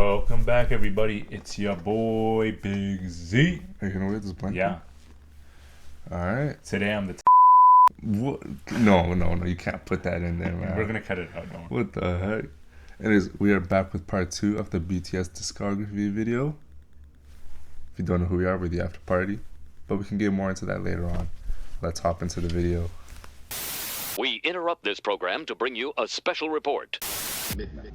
Welcome back, everybody. It's your boy Big Z. Are you gonna wear this blanket? Yeah. Alright. Today I'm the What? No, you can't put that in there, man. We're gonna cut it out, don't worry. What the heck? Anyways, we are back with part 2 of the BTS Discography video. If you don't know who we are, we're the AfterParty. But we can get more into that later on. Let's hop into the video. We interrupt this program to bring you a special report. Midnight.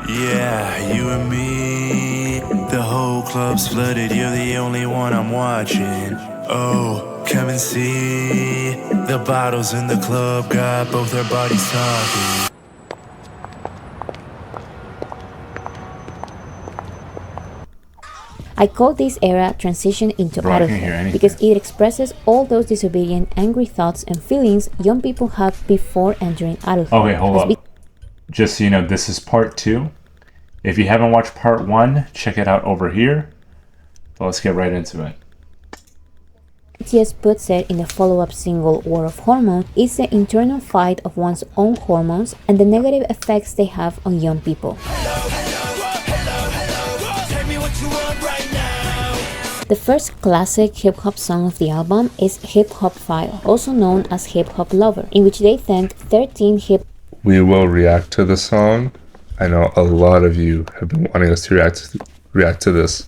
Yeah, you and me, the whole club's flooded, you're the only one I'm watching. Oh, come and see, the bottles in the club got both their bodies talking. I call this era transition into Bro, I can't hear adulthood anything. because it expresses all those disobedient, angry thoughts and feelings young people have before entering adulthood. Okay, hold up. Just so you know, this is part 2. If you haven't watched part 1, check it out over here. But let's get right into it. BTS puts it in the follow-up single War of Hormones is the internal fight of one's own hormones and the negative effects they have on young people. The first classic hip-hop song of the album is Hip Hop File, also known as Hip Hop Lover, in which they thank 13 hip. We will react to the song. I know a lot of you have been wanting us to react to this.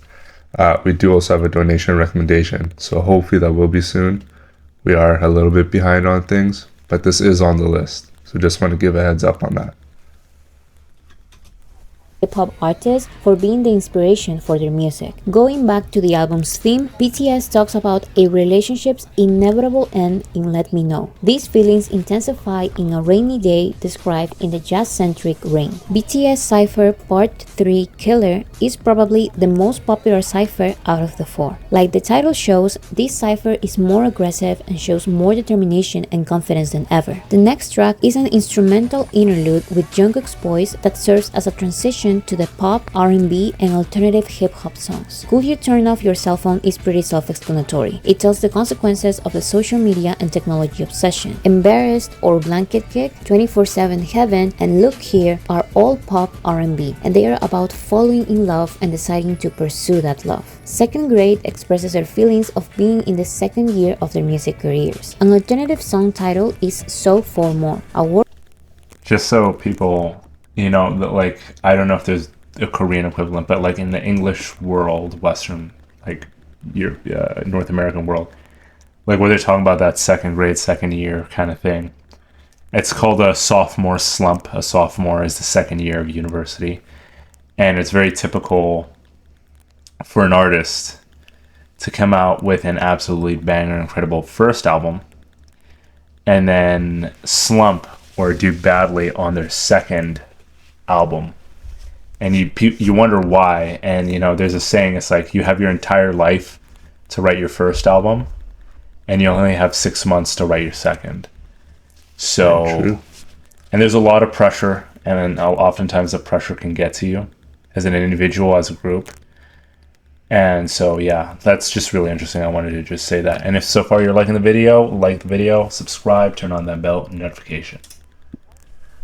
We do also have a donation recommendation, so hopefully that will be soon. We are a little bit behind on things, but this is on the list, so just want to give a heads up on that. Hip-hop artists for being the inspiration for their music. Going back to the album's theme, BTS talks about a relationship's inevitable end in Let Me Know. These feelings intensify in a rainy day described in the jazz-centric Rain. BTS Cypher Part 3 Killer is probably the most popular cypher out of the 4. Like the title shows, this cypher is more aggressive and shows more determination and confidence than ever. The next track is an instrumental interlude with Jungkook's voice that serves as a transition to the pop, R&B, and alternative hip-hop songs. Could You Turn Off Your Cell Phone is pretty self-explanatory. It tells the consequences of the social media and technology obsession. Embarrassed or Blanket Kick, 24/7 Heaven, and Look Here are all pop R&B, and they are about falling in love and deciding to pursue that love. Second Grade expresses their feelings of being in the second year of their music careers. An alternative song title is So For More, Just so people, you know, that, like, I don't know if there's a Korean equivalent, but like in the English world, Western, like Europe, North American world, like where they're talking about that second grade, second year kind of thing. It's called a sophomore slump. A sophomore is the second year of university. And it's very typical for an artist to come out with an absolutely banger, incredible first album and then slump or do badly on their second album, and you wonder why. And you know, there's a saying, it's like you have your entire life to write your first album and you only have 6 months to write your second. So, and there's a lot of pressure, and oftentimes the pressure can get to you as an individual, as a group. And so yeah, that's just really interesting. I wanted to just say that. And if so far you're liking the video, like the video, subscribe, turn on that bell notification.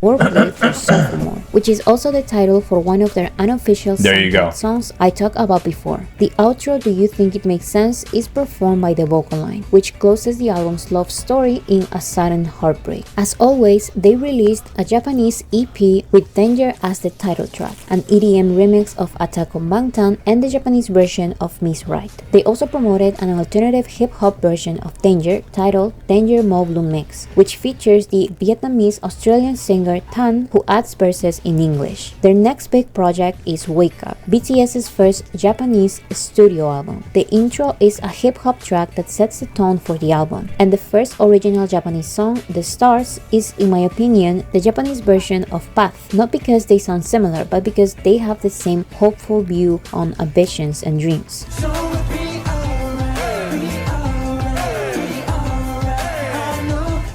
Wordplay for Sophomore, which is also the title for one of their unofficial soundtrack songs I talked about before. The outro, Do You Think It Makes Sense, is performed by the vocal line, which closes the album's love story in a sudden heartbreak. As always, they released a Japanese EP with Danger as the title track, an EDM remix of Attack on Bangtan, and the Japanese version of Miss Right. They also promoted an alternative hip-hop version of Danger titled Danger Mo Blue Mix, which features the Vietnamese-Australian singer singer Tan, who adds verses in English. Their next big project is Wake Up, BTS's first Japanese studio album. The intro is a hip-hop track that sets the tone for the album, and the first original Japanese song, The Stars, is, in my opinion, the Japanese version of Path, not because they sound similar, but because they have the same hopeful view on ambitions and dreams.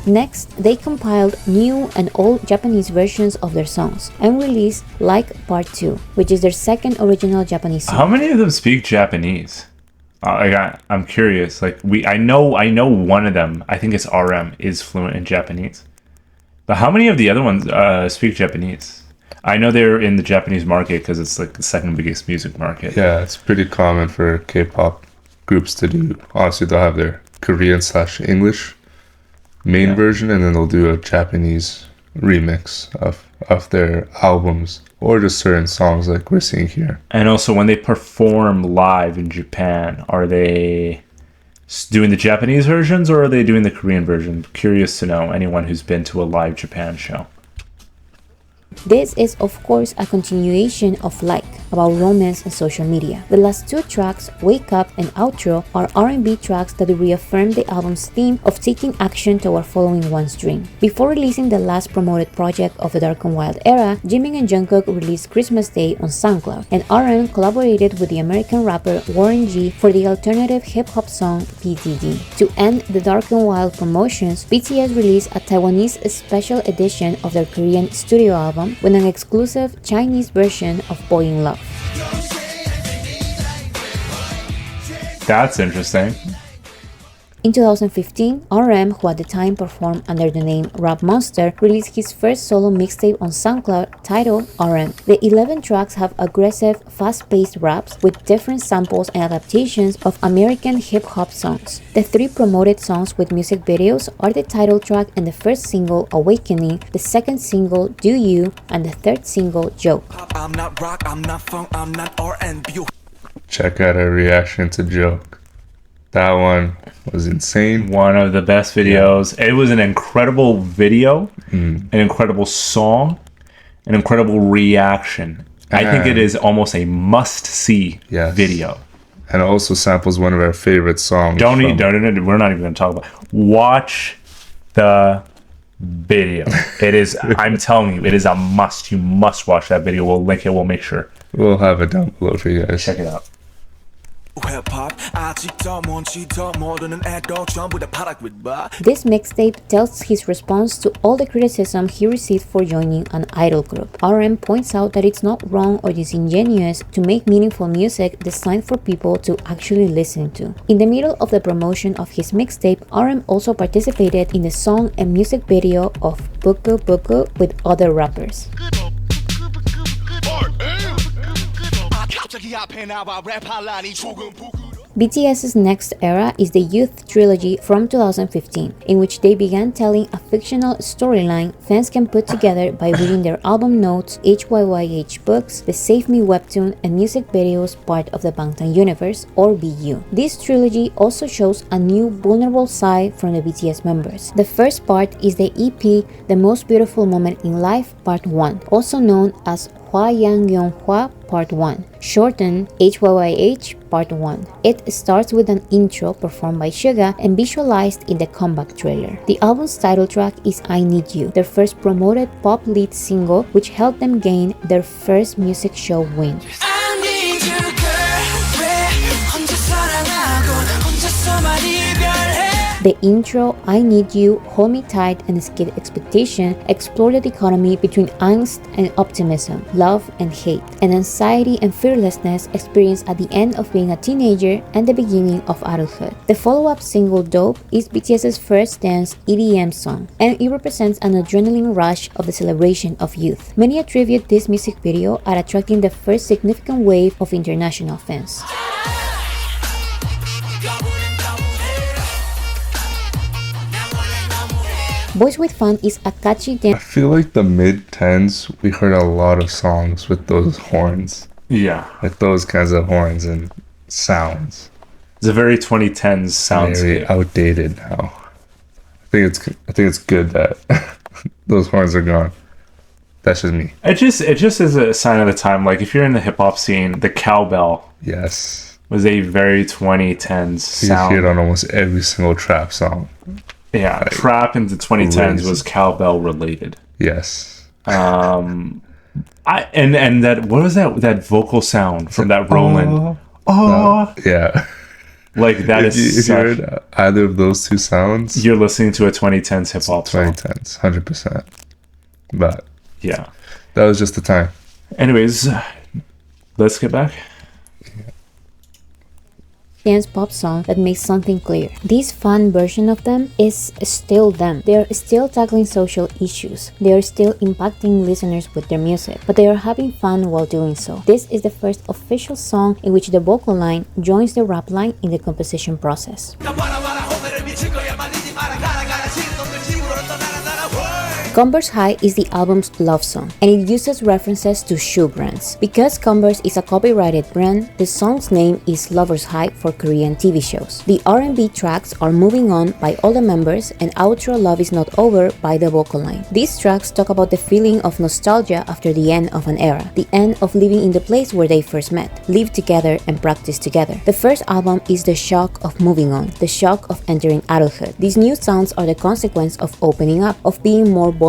Next, they compiled new and old Japanese versions of their songs and released Like Part 2, which is their second original Japanese song. How many of them speak Japanese? I'm curious. I know one of them, I think it's RM, is fluent in Japanese. But how many of the other ones speak Japanese? I know they're in the Japanese market because it's like the second biggest music market. Yeah, it's pretty common for K-pop groups to do. Honestly, they'll have their Korean/English main version, and then they'll do a Japanese remix of their albums or just certain songs like we're seeing here. And also, when they perform live in Japan, are they doing the Japanese versions or are they doing the Korean version? Curious to know, anyone who's been to a live Japan show. This is, of course, a continuation of Like, about romance and social media. The last two tracks, Wake Up and Outro, are R&B tracks that reaffirm the album's theme of taking action toward following one's dream. Before releasing the last promoted project of the Dark and Wild era, Jimin and Jungkook released Christmas Day on SoundCloud, and RM collaborated with the American rapper Warren G for the alternative hip-hop song PTD. To end the Dark and Wild promotions, BTS released a Taiwanese special edition of their Korean studio album with an exclusive Chinese version of Boy in Love. That's interesting. In 2015, RM, who at the time performed under the name Rap Monster, released his first solo mixtape on SoundCloud titled RM. The 11 tracks have aggressive, fast-paced raps with different samples and adaptations of American hip-hop songs. The three promoted songs with music videos are the title track and the first single, Awakening, the second single, Do You, and the third single, Joke. I'm not rock, I'm not funk, I'm not R&B. Check out our reaction to Joke. That one was insane. One of the best videos. It was an incredible video, an incredible song, an incredible reaction. I think it is almost a must-see video. And it also samples one of our favorite songs. We're not even going to talk about it. Watch the video. It is, I'm telling you, it is a must. You must watch that video. We'll link it. We'll make sure. We'll have it down below for you guys. Check it out. This mixtape tells his response to all the criticism he received for joining an idol group. RM points out that it's not wrong or disingenuous to make meaningful music designed for people to actually listen to. In the middle of the promotion of his mixtape, RM also participated in the song and music video of Buku Buku with other rappers. BTS's next era is the Youth Trilogy from 2015, in which they began telling a fictional storyline fans can put together by reading their album notes, HYYH books, the Save Me webtoon, and music videos part of the Bangtan universe, or BU. This trilogy also shows a new vulnerable side from the BTS members. The first part is the EP The Most Beautiful Moment in Life Part 1, also known as Hwa Yang Yong Hwa Part 1, shortened HYYH Part 1. It starts with an intro performed by Suga and visualized in the comeback trailer. The album's title track is I Need You, their first promoted pop lead single, which helped them gain their first music show win. The intro, I Need You, Hold Me Tight, and Skip Expectation explore the dichotomy between angst and optimism, love and hate, and anxiety and fearlessness experienced at the end of being a teenager and the beginning of adulthood. The follow-up single, Dope, is BTS's first dance EDM song, and it represents an adrenaline rush of the celebration of youth. Many attribute this music video at attracting the first significant wave of international fans. Boys with Fun is a catchy dance. I feel like the mid-10s, we heard a lot of songs with those horns. Yeah. Like those kinds of horns and sounds. It's a very 2010s sound. Very outdated now. I think it's good that those horns are gone. That's just me. It just is a sign of the time. Like if you're in the hip hop scene, the cowbell Yes. was a very 2010s You sound. hear it on almost every single trap song. Yeah, trap in the 2010s was cowbell related. Yes. And that, what was that vocal sound from that Roland? Yeah. Like that If you heard either of those two sounds, you're listening to a 2010s hip hop song. 2010s, 100%. But Yeah. that was just the time. Anyways, let's get back. Dance pop song that makes something clear. This fun version of them is still them. They are still tackling social issues. They are still impacting listeners with their music, but they are having fun while doing so. This is the first official song in which the vocal line joins the rap line in the composition process. Converse High is the album's love song, and it uses references to shoe brands. Because Converse is a copyrighted brand, the song's name is Lover's High for Korean TV shows. The R&B tracks are Moving On by all the members and Outro Love Is Not Over by the vocal line. These tracks talk about the feeling of nostalgia after the end of an era, the end of living in the place where they first met, lived together and practiced together. The first album is the shock of moving on, the shock of entering adulthood. These new sounds are the consequence of opening up, of being more vulnerable.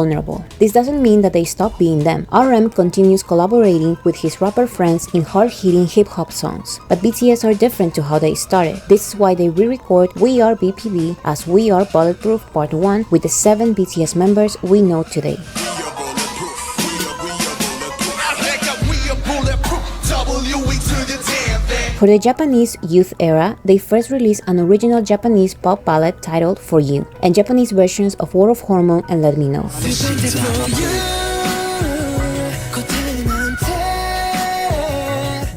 This doesn't mean that they stop being them. RM continues collaborating with his rapper friends in hard-hitting hip-hop songs, but BTS are different to how they started. This is why they re-record We Are BPB as We Are Bulletproof Part 1 with the 7 BTS members we know today. For the Japanese youth era, they first released an original Japanese pop ballad titled For You, and Japanese versions of War of Hormone and Let Me Know.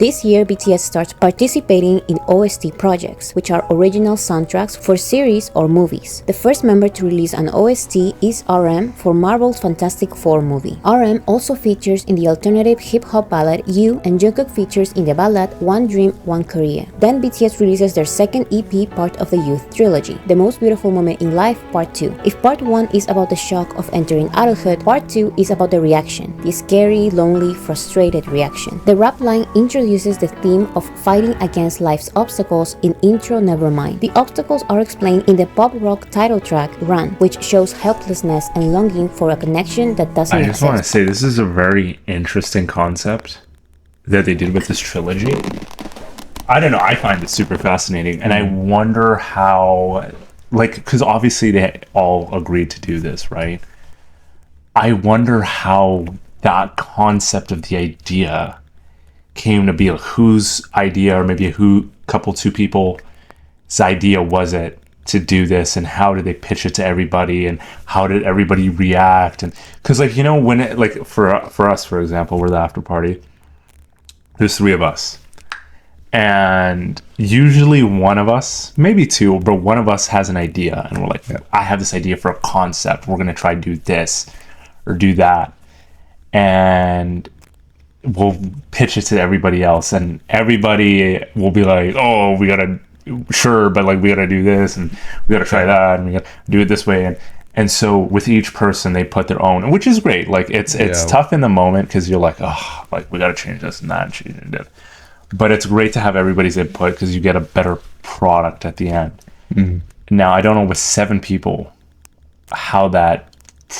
This year, BTS starts participating in OST projects, which are original soundtracks for series or movies. The first member to release an OST is RM for Marvel's Fantastic Four movie. RM also features in the alternative hip-hop ballad You, and Jungkook features in the ballad One Dream, One Korea. Then BTS releases their second EP, part of the Youth trilogy, The Most Beautiful Moment in Life, Part 2. If Part 1 is about the shock of entering adulthood, Part 2 is about the reaction, the scary, lonely, frustrated reaction. The rap line introduces the theme of fighting against life's obstacles in Intro Nevermind. The obstacles are explained in the pop rock title track Run, which shows helplessness and longing for a connection that doesn't I exist. just want to say this is a very interesting concept that they did with this trilogy. I don't know, I find it super fascinating, and I wonder how, like, because obviously they all agreed to do this, right? I wonder how that concept of the idea came to be, like, whose idea, or maybe two people's idea was it to do this, and how did they pitch it to everybody, and how did everybody react? And because, like, you know, when it, like, for us, for example, we're the after party, there's 3 of us, and usually one of us, maybe 2, but one of us has an idea, and we're like, I have this idea for a concept, we're gonna try to do this or do that, and we'll pitch it to everybody else, and everybody will be like, oh, we gotta, sure, but like we gotta do this, and we gotta try that, and we gotta do it this way, and so with each person they put their own, which is great. Like it's tough in the moment because you're like, oh, like we gotta change this and that and change it, but it's great to have everybody's input because you get a better product at the end. Now I don't know with 7 people how that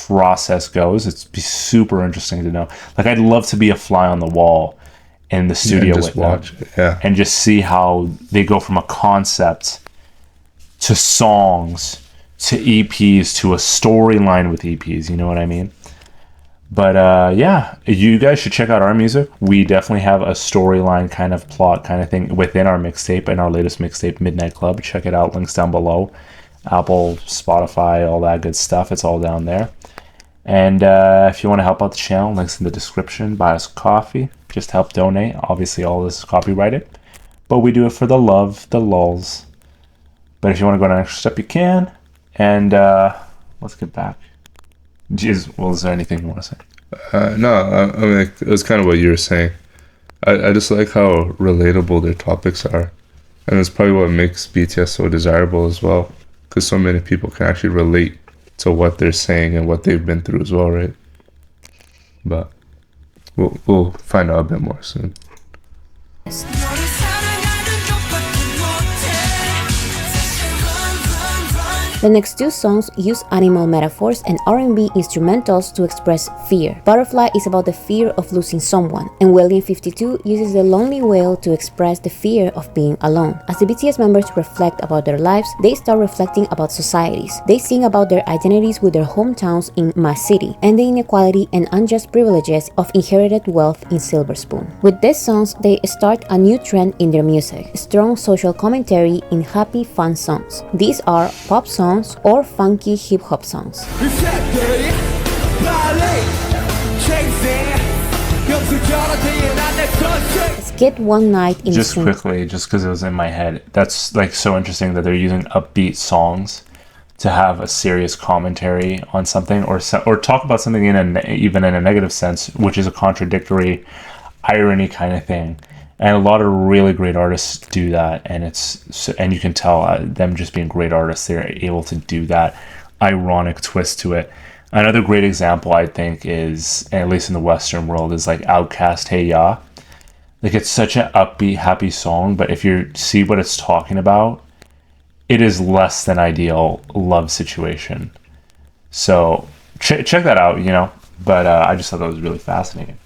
process goes. It's be super interesting to know. Like I'd love to be a fly on the wall in the studio just with watch them, and just see how they go from a concept to songs to EPs to a storyline with EPs, you know what I mean? But yeah, you guys should check out our music. We definitely have a storyline kind of plot kind of thing within our mixtape, and our latest mixtape, Midnight Club. Check it out, links down below. Apple, Spotify, all that good stuff. It's all down there. And if you want to help out the channel, links in the description. Buy us coffee. Just help donate. Obviously, all this is copyrighted. But we do it for the love, the lulz. But if you want to go an extra step, you can. And let's get back. Jeez, well, is there anything you want to say? No, I mean, it was kind of what you were saying. I just like how relatable their topics are. And it's probably what makes BTS so desirable as well. Because so many people can actually relate to what they're saying and what they've been through as well, right? but we'll find out a bit more soon. The next two songs use animal metaphors and R&B instrumentals to express fear. Butterfly is about the fear of losing someone, and William 52 uses the lonely whale to express the fear of being alone. As the BTS members reflect about their lives, they start reflecting about societies. They sing about their identities with their hometowns in Ma City, and the inequality and unjust privileges of inherited wealth in Silver Spoon. With these songs, they start a new trend in their music, strong social commentary in happy, fun songs. These are pop songs or funky hip-hop songs. Skit One Night in Just quickly, just because it was in my head, that's like so interesting that they're using upbeat songs to have a serious commentary on something, or talk about something even in a negative sense, which is a contradictory irony kind of thing. And a lot of really great artists do that, and you can tell them just being great artists, they're able to do that ironic twist to it. Another great example, I think, is, at least in the Western world, is like Outkast, Hey Ya. Like, it's such an upbeat, happy song, but if you see what it's talking about, it is less than ideal love situation. So check that out, But I just thought that was really fascinating.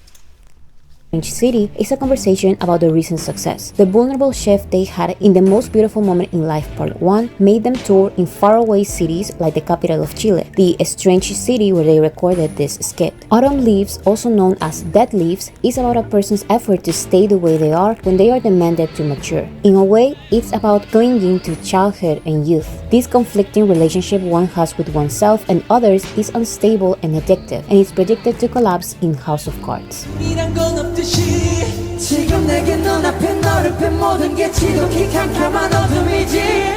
City is a conversation about the recent success. The vulnerable shift they had in The Most Beautiful Moment in Life Part 1 made them tour in faraway cities like the capital of Chile, the strange city where they recorded this skit. Autumn Leaves, also known as Dead Leaves, is about a person's effort to stay the way they are when they are demanded to mature. In a way, it's about clinging to childhood and youth. This conflicting relationship one has with oneself and others is unstable and addictive, and is predicted to collapse in House of Cards.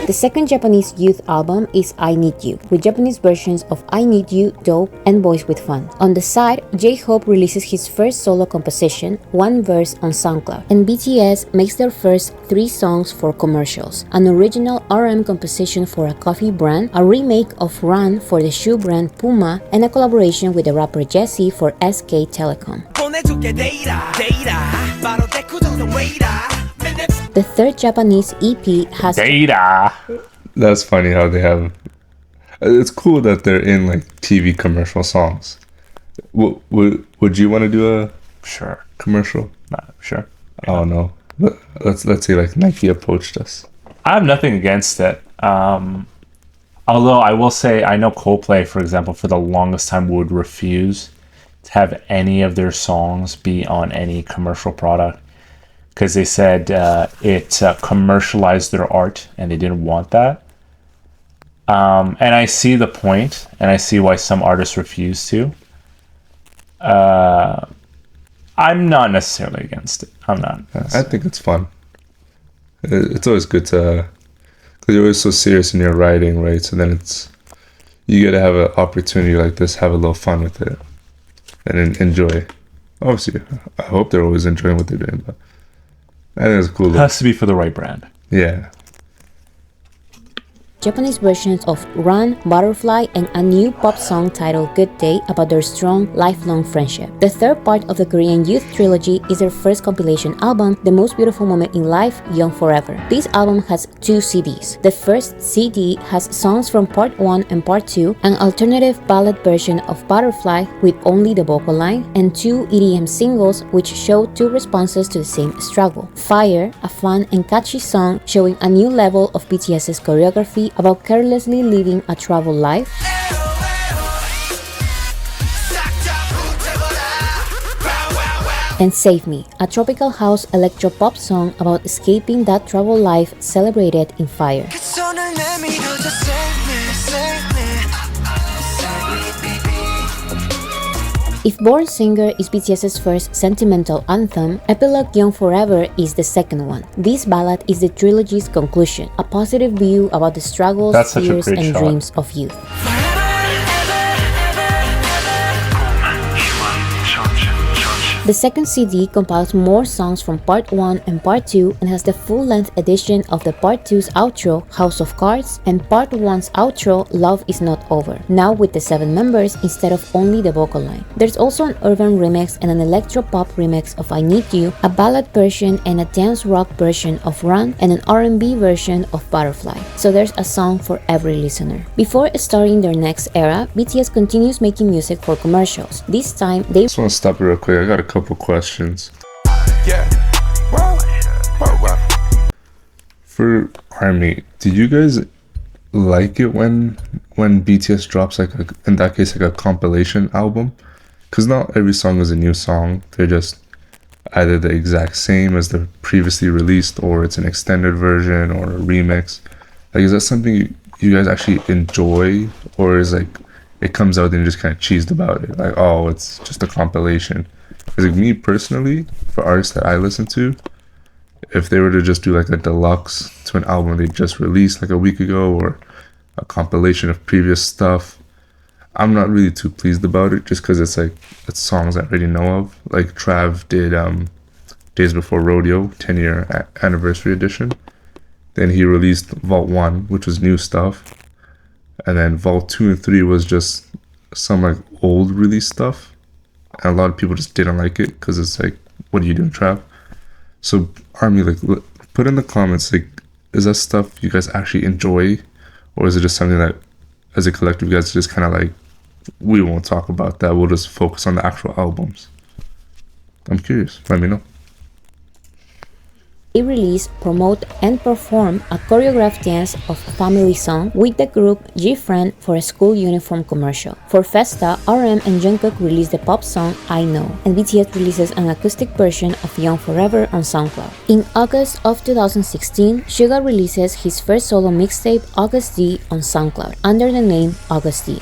The second Japanese youth album is I Need You, with Japanese versions of I Need You, Dope, and Boys with Fun. On the side, J-Hope releases his first solo composition, One Verse, on SoundCloud, and BTS makes their first 3 songs for commercials, an original RM composition for a coffee brand, a remake of Run for the shoe brand Puma, and a collaboration with the rapper Jesse for SK Telecom. The third Japanese EP has Data. That's funny how they have. It's cool that they're in like TV commercial songs. Would you want to do a Sure. commercial? Sure. Oh no. Let's say like Nike approached us. I have nothing against it. Although I will say, I know Coldplay, for example, for the longest time would refuse to have any of their songs be on any commercial product, because they said it commercialized their art, and they didn't want that. And I see the point, and I see why some artists refuse to. I'm not necessarily against it. I'm not. I think it's fun. It's always good to, because you're always so serious in your writing, right? So then you get to have an opportunity like this, have a little fun with it, and enjoy. Obviously, I hope they're always enjoying what they're doing, but I think it's cool. It has to be for the right brand. Yeah. Japanese versions of Run, Butterfly, and a new pop song titled Good Day about their strong, lifelong friendship. The third part of the Korean youth trilogy is their first compilation album, The Most Beautiful Moment in Life, Young Forever. This album has 2 CDs. The first CD has songs from Part 1 and Part 2, an alternative ballad version of Butterfly with only the vocal line, and 2 EDM singles which show 2 responses to the same struggle. Fire, a fun and catchy song showing a new level of BTS's choreography about carelessly living a troubled life, and Save Me, a tropical house electro-pop song about escaping that troubled life celebrated in Fire. If Born Singer is BTS's first sentimental anthem, Epilogue Young Forever is the second one. This ballad is the trilogy's conclusion, a positive view about the struggles, fears, and dreams of youth. The second CD compiles more songs from Part 1 and Part 2 and has the full-length edition of the Part 2's outro, House of Cards, and Part 1's outro, Love Is Not Over, now with the 7 members instead of only the vocal line. There's also an urban remix and an electro-pop remix of I Need You, a ballad version and a dance rock version of Run, and an R&B version of Butterfly. So there's a song for every listener. Before starting their next era, BTS continues making music for commercials. This time, they Just want to stop you real quick. I got a couple questions. Yeah. For ARMY, did you guys like it when BTS drops like in that case like a compilation album? Because not every song is a new song. They're just either the exact same as the previously released, or it's an extended version or a remix. Like, is that something you guys actually enjoy, or is like it comes out and you're just kind of cheesed about it? Like, oh, it's just a compilation. Because like me personally, for artists that I listen to, if they were to just do like a deluxe to an album they just released like a week ago, or a compilation of previous stuff, I'm not really too pleased about it, just because it's songs I already know of. Like Trav did Days Before Rodeo 10-year anniversary edition. Then he released Vault 1, which was new stuff. And then Vault 2 and 3 was just some like old release stuff. And a lot of people just didn't like it because it's like, what are you doing, Trav? So ARMY, like, put in the comments, like, is that stuff you guys actually enjoy? Or is it just something that as a collective you guys just kind of like, we won't talk about that, we'll just focus on the actual albums? I'm curious, let me know. They release, promote, and perform a choreographed dance of Family Song with the group G-Friend for a school uniform commercial. For Festa, RM and Jungkook release the pop song I Know, and BTS releases an acoustic version of Young Forever on SoundCloud. In August of 2016, Suga releases his first solo mixtape, Agust D, on SoundCloud under the name Agust D.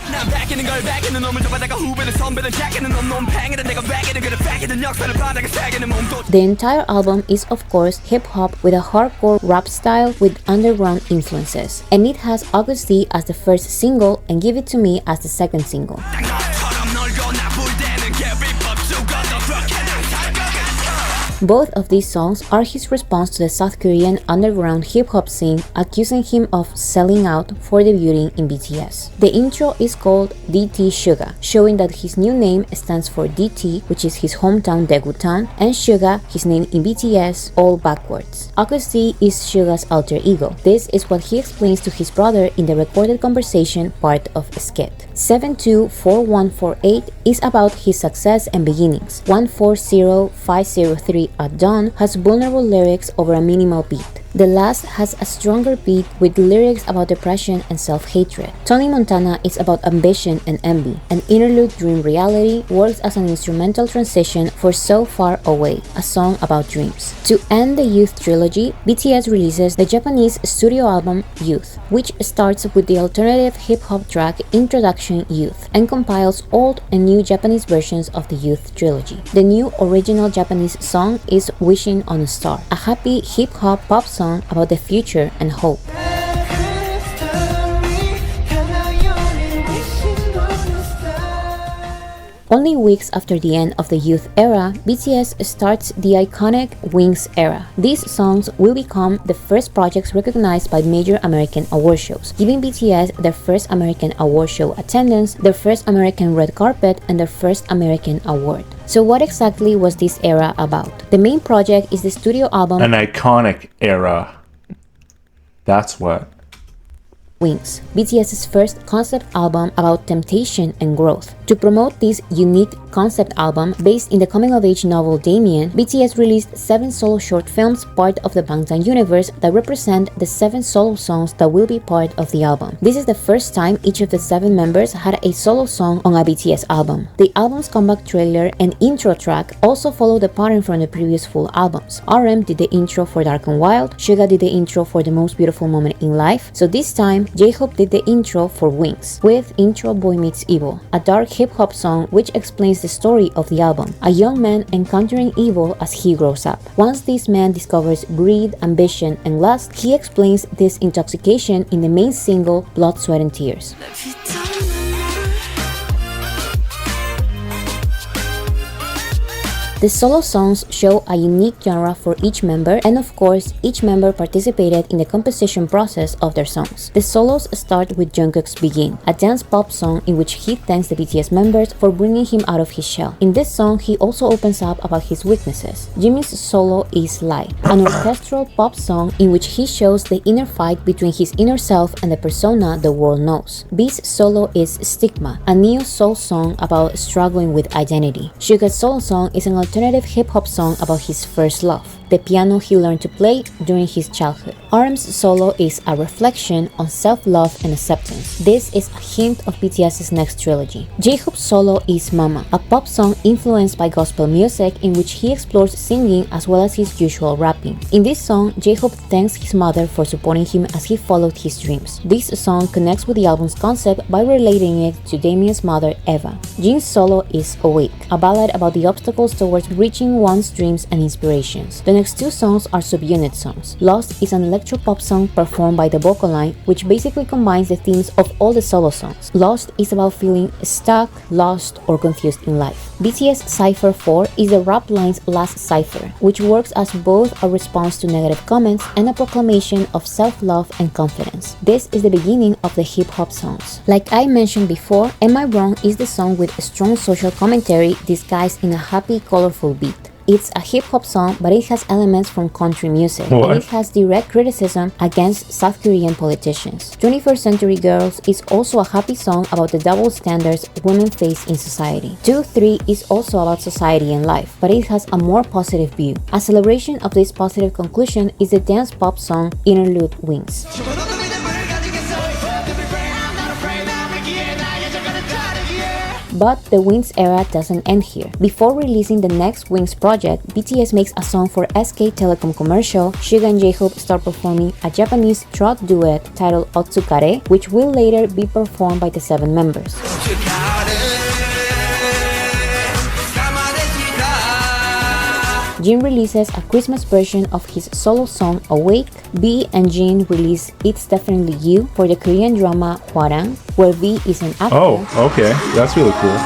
The entire album is, of course, hip-hop with a hardcore rap style with underground influences, and it has Agust D as the first single and Give It To Me as the second single. Both of these songs are his response to the South Korean underground hip-hop scene accusing him of selling out for debuting in BTS. The intro is called DT Suga, showing that his new name stands for DT, which is his hometown Daegutan, and Suga, his name in BTS, all backwards. Agust D is Suga's alter ego. This is what he explains to his brother in the recorded conversation part of Skit. 724148 is about his success and beginnings. 140503 at Dawn has vulnerable lyrics over a minimal beat. The last has a stronger beat with lyrics about depression and self-hatred. Tony Montana is about ambition and envy. An interlude Dream Reality works as an instrumental transition for So Far Away, a song about dreams. To end the Youth trilogy, BTS releases the Japanese studio album Youth, which starts with the alternative hip-hop track Introduction Youth and compiles old and new Japanese versions of the Youth trilogy. The new original Japanese song is Wishing on a Star, a happy hip-hop pop song about the future and hope. Only weeks after the end of the Youth era, BTS starts the iconic Wings era. These songs will become the first projects recognized by major American award shows, giving BTS their first American award show attendance, their first American red carpet, and their first American award. So what exactly was this era about? The main project is the studio album An iconic era. That's what. Wings, BTS's first concept album about temptation and growth. To promote this unique concept album based in the coming-of-age novel Damien, BTS released 7 solo short films, part of the Bangtan universe, that represent the 7 solo songs that will be part of the album. This is the first time each of the 7 members had a solo song on a BTS album. The album's comeback trailer and intro track also follow the pattern from the previous full albums. RM did the intro for Dark and Wild, Suga did the intro for The Most Beautiful Moment in Life, so this time J-Hope did the intro for Wings, with Intro Boy Meets Evil, a dark hip-hop song which explains the story of the album, a young man encountering evil as he grows up. Once this man discovers greed, ambition, and lust, he explains this intoxication in the main single Blood, Sweat and Tears. The solo songs show a unique genre for each member, and of course, each member participated in the composition process of their songs. The solos start with Jungkook's Begin, a dance pop song in which he thanks the BTS members for bringing him out of his shell. In this song, he also opens up about his weaknesses. Jimin's solo is Lie, an orchestral pop song in which he shows the inner fight between his inner self and the persona the world knows. B's solo is Stigma, a neo-soul song about struggling with identity. Suga's solo song is an alternative hip-hop song about his first love, the piano he learned to play during his childhood. RM's solo is a reflection on self-love and acceptance. This is a hint of BTS's next trilogy. J-Hope's solo is Mama, a pop song influenced by gospel music in which he explores singing as well as his usual rapping. In this song, J-Hope thanks his mother for supporting him as he followed his dreams. This song connects with the album's concept by relating it to Damien's mother, Eva. Jin's solo is Awake, a ballad about the obstacles towards reaching one's dreams and inspirations. The next two songs are subunit songs. Lost is an electro-pop song performed by the vocal line, which basically combines the themes of all the solo songs. Lost is about feeling stuck, lost, or confused in life. BTS Cypher 4 is the rap line's last cipher, which works as both a response to negative comments and a proclamation of self-love and confidence. This is the beginning of the hip-hop songs. Like I mentioned before, Am I Wrong is the song with strong social commentary disguised in a happy, colorful beat. It's a hip-hop song, but it has elements from country music, What? and it has direct criticism against South Korean politicians. 21st Century Girls is also a happy song about the double standards women face in society. 2-3 is also about society and life, but it has a more positive view. A celebration of this positive conclusion is the dance pop song Interlude Wings. But the Wings era doesn't end here. Before releasing the next Wings project, BTS makes a song for SK Telecom commercial. Suga and J-Hope start performing a Japanese trot duet titled Otsukare, which will later be performed by the 7 members. Jin releases a Christmas version of his solo song Awake. B and Jin release It's Definitely You for the Korean drama Hwarang, where V is an actor. Oh, okay. That's really cool.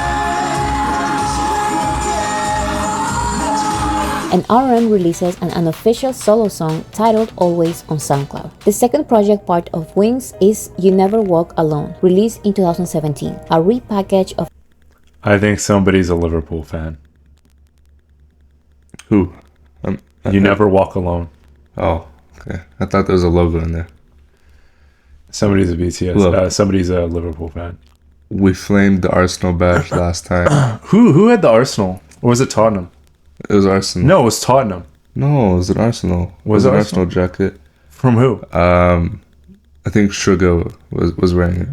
And RM releases an unofficial solo song titled Always on SoundCloud. The second project part of Wings is You Never Walk Alone, released in 2017, a repackage of I think somebody's a Liverpool fan. Who? You Never Walk Alone. Oh, okay. I thought there was a logo in there. Somebody's a BTS. Look. Somebody's a Liverpool fan. We flamed the Arsenal badge last time. Who had the Arsenal? Or was it Tottenham? It was Arsenal. No, it was Tottenham. No, it was an Arsenal. Was it it an Arsenal? Arsenal jacket? From who? I think Suga was wearing it.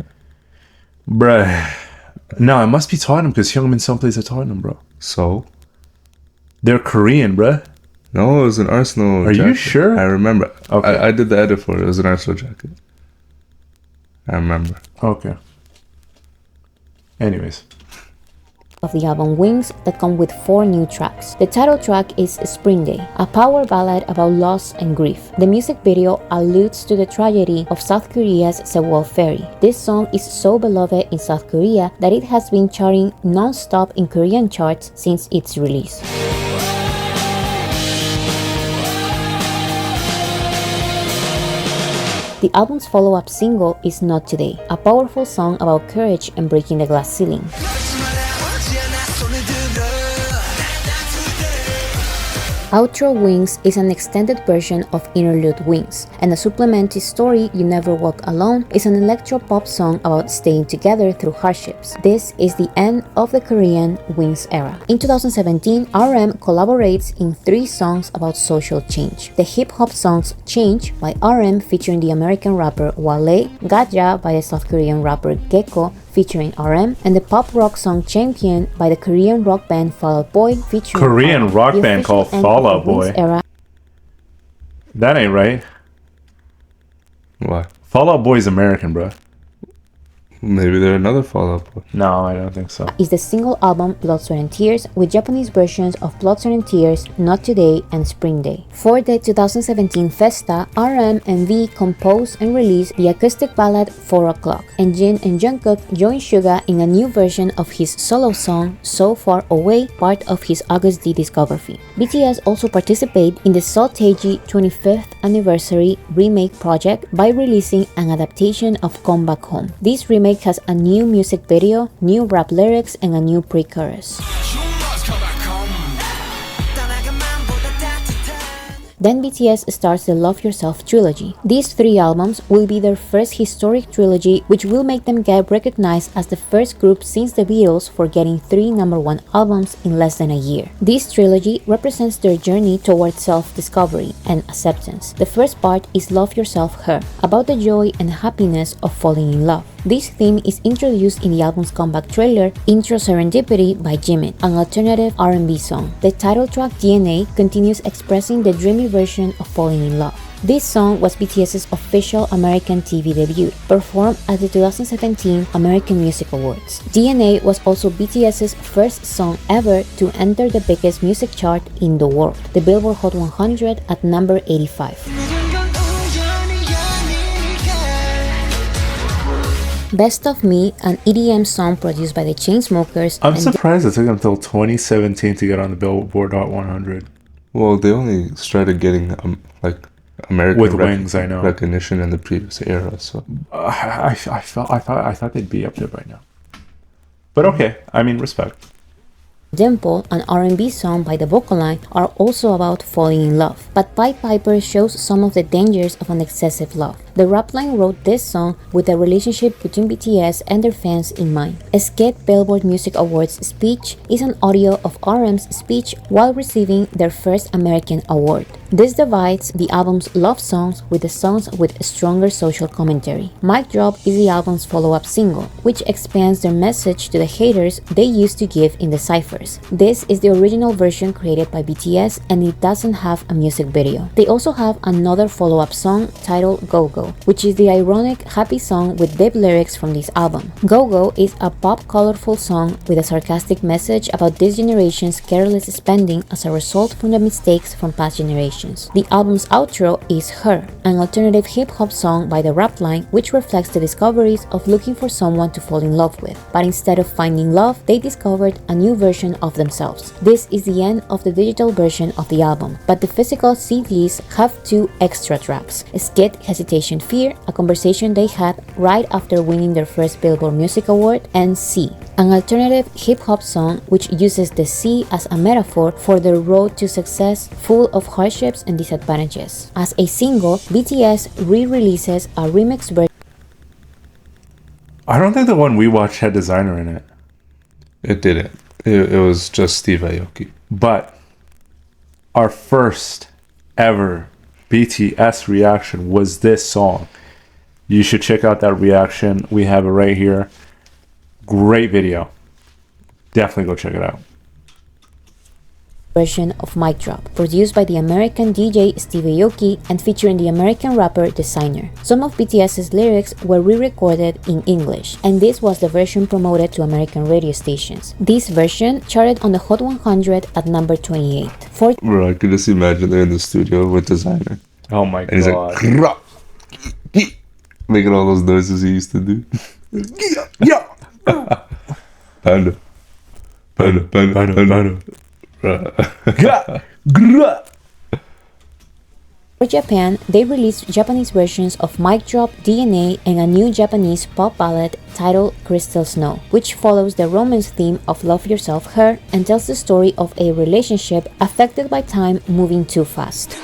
Bruh. No, it must be Tottenham because Hyungmin Son plays at Tottenham, bro. So? They're Korean, bruh. No, it was an Arsenal Are jacket. you sure? I remember. Okay. I did the edit for it. It was an Arsenal jacket. I remember. Okay. Anyways. of the album Wings that come with 4 new tracks. The title track is Spring Day, a power ballad about loss and grief. The music video alludes to the tragedy of South Korea's Sewol Ferry. This song is so beloved in South Korea that it has been charting non-stop in Korean charts since its release. The album's follow-up single is Not Today, a powerful song about courage and breaking the glass ceiling. Outro Wings is an extended version of Interlude Wings, and the supplementary story You Never Walk Alone is an electro-pop song about staying together through hardships. This is the end of the Korean Wings era. In 2017, RM collaborates in 3 songs about social change. The hip-hop songs Change by RM featuring the American rapper Wale, Gaja by the South Korean rapper Gecko featuring RM, and the pop rock song Champion by the Korean rock band Fall Out Boy featuring Korean RM. rock The band official called end Fall of Out the Wings Boy. era. That ain't right. Why? Fall Out Boy's American, bro. Maybe they're another Fallout Boy. No, I don't think so. Is the single album Blood, Sweat and Tears with Japanese versions of Blood, Sweat and Tears, Not Today and Spring Day. For the 2017 Festa, RM and V composed and released the acoustic ballad 4 O'Clock, and Jin and Jungkook joined Suga in a new version of his solo song So Far Away, part of his Agust D discography. BTS also participated in the Salteji 25th anniversary remake project by releasing an adaptation of Come Back Home. This remake has a new music video, new rap lyrics, and a new pre-chorus. Then BTS starts the Love Yourself trilogy. These 3 albums will be their first historic trilogy, which will make them get recognized as the first group since the Beatles for getting 3 #1 albums in less than a year. This trilogy represents their journey towards self-discovery and acceptance. The first part is Love Yourself Her, about the joy and happiness of falling in love. This theme is introduced in the album's comeback trailer, Intro Serendipity by Jimin, an alternative R&B song. The title track DNA continues expressing the dreamy version of falling in love. This song was BTS's official American TV debut, performed at the 2017 American Music Awards. DNA was also BTS's first song ever to enter the biggest music chart in the world, the Billboard Hot 100 at number 85. Best of Me, an EDM song produced by the Chainsmokers. I'm surprised it took them until 2017 to get on the Billboard Hot 100. Well, they only started getting like American With wings, I know. recognition in the previous era. So I thought they'd be up there by now. But okay, I mean, respect. Dimple, an R&B song by the vocal line, are also about falling in love. But Pied Piper shows some of the dangers of an excessive love. The rap line wrote this song with the relationship between BTS and their fans in mind. Skid Billboard Music Awards speech is an audio of RM's speech while receiving their first American award. This divides the album's love songs with the songs with stronger social commentary. Mic Drop is the album's follow-up single, which expands their message to the haters they used to give in the cyphers. This is the original version created by BTS and it doesn't have a music video. They also have another follow-up song titled Go Go, which is the ironic happy song with deep lyrics from this album. Go Go is a pop colorful song with a sarcastic message about this generation's careless spending as a result from the mistakes from past generations. The album's outro is Her, an alternative hip-hop song by the rap line which reflects the discoveries of looking for someone to fall in love with. But instead of finding love, they discovered a new version of themselves. This is the end of the digital version of the album, but the physical CDs have 2 extra tracks: Skid Hesitation Fear, a conversation they had right after winning their first Billboard Music Award, and C, an alternative hip-hop song which uses the sea as a metaphor for the road to success full of hardships and disadvantages. As a single, BTS re-releases a remix version. I don't think the one we watched had Designer in it. it didn't. It was just Steve Aoki. But our first ever BTS reaction was this song. You should check out that reaction. We have it right here. Great video. Definitely go check it out. Version of Mic Drop, produced by the American DJ Steve Aoki and featuring the American rapper Designer. Some of BTS's lyrics were re-recorded in English, and this was the version promoted to American radio stations. This version charted on the Hot 100 at number 28. Bro, I could just imagine they're in the studio with Designer. Oh my And he's god. like, making all those noises he used to do. Yeah. Panda. Panda, panda, panda, panda. For Japan, they released Japanese versions of Mic Drop, DNA, and a new Japanese pop ballad titled Crystal Snow, which follows the romance theme of Love Yourself Her and tells the story of a relationship affected by time moving too fast.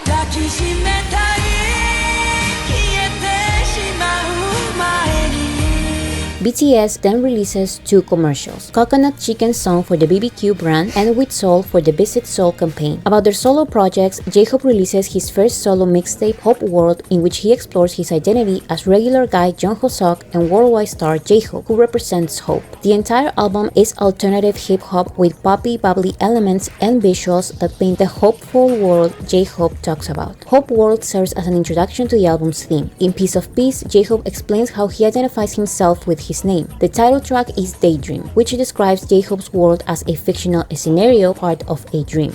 BTS then releases 2 commercials, Coconut Chicken song for the BBQ brand and With Soul for the Visit Soul campaign. About their solo projects, J-Hope releases his first solo mixtape, Hope World, in which he explores his identity as regular guy Jung Ho-seok and worldwide star J-Hope, who represents hope. The entire album is alternative hip-hop with poppy, bubbly elements and visuals that paint the hopeful world J-Hope talks about. Hope World serves as an introduction to the album's theme. In Piece of Peace, J-Hope explains how he identifies himself with his his name. The title track is Daydream, which describes J-Hope's world as a fictional scenario, part of a dream.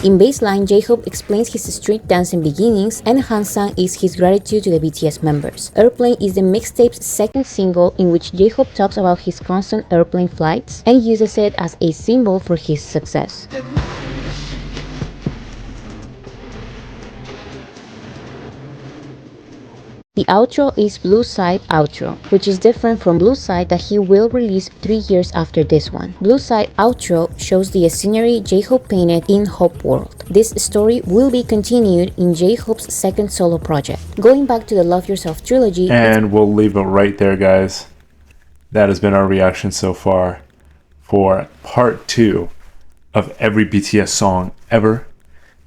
In baseline, J-Hope explains his street dancing beginnings, and Hansang is his gratitude to the BTS members. Airplane is the mixtape's second single, in which J-Hope talks about his constant airplane flights and uses it as a symbol for his success. The outro is Blue Side Outro, which is different from Blue Side that he will release 3 years after this one. Blue Side Outro shows the scenery J-Hope painted in Hope World. This story will be continued in J-Hope's second solo project. Going back to the Love Yourself trilogy, And we'll leave it right there, guys. That has been our reaction so far for part 2 of every BTS song ever.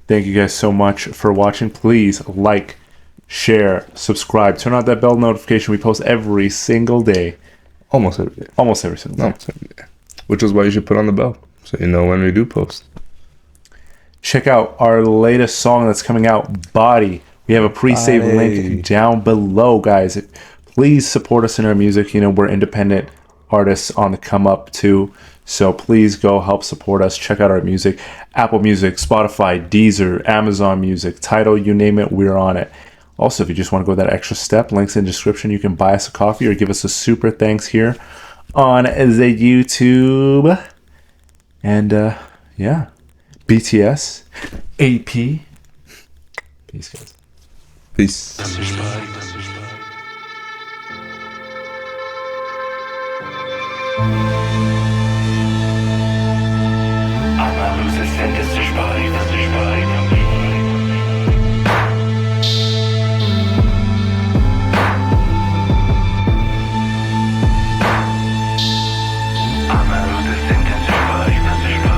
Thank you guys so much for watching. Please like, share, subscribe, turn on that bell notification. We post every single day. Almost every day. Almost every single day. Almost every day. Which is why you should put on the bell, so you know when we do post. Check out our latest song that's coming out, Body. We have a pre-save link down below, guys. Please support us in our music. You know, we're independent artists on the come up too. So please go help support us. Check out our music. Apple Music, Spotify, Deezer, Amazon Music, Tidal, you name it, we're on it. Also, if you just want to go that extra step, links in the description. You can buy us a coffee or give us a super thanks here on the YouTube. And yeah, BTS, AP. Peace, guys. Peace.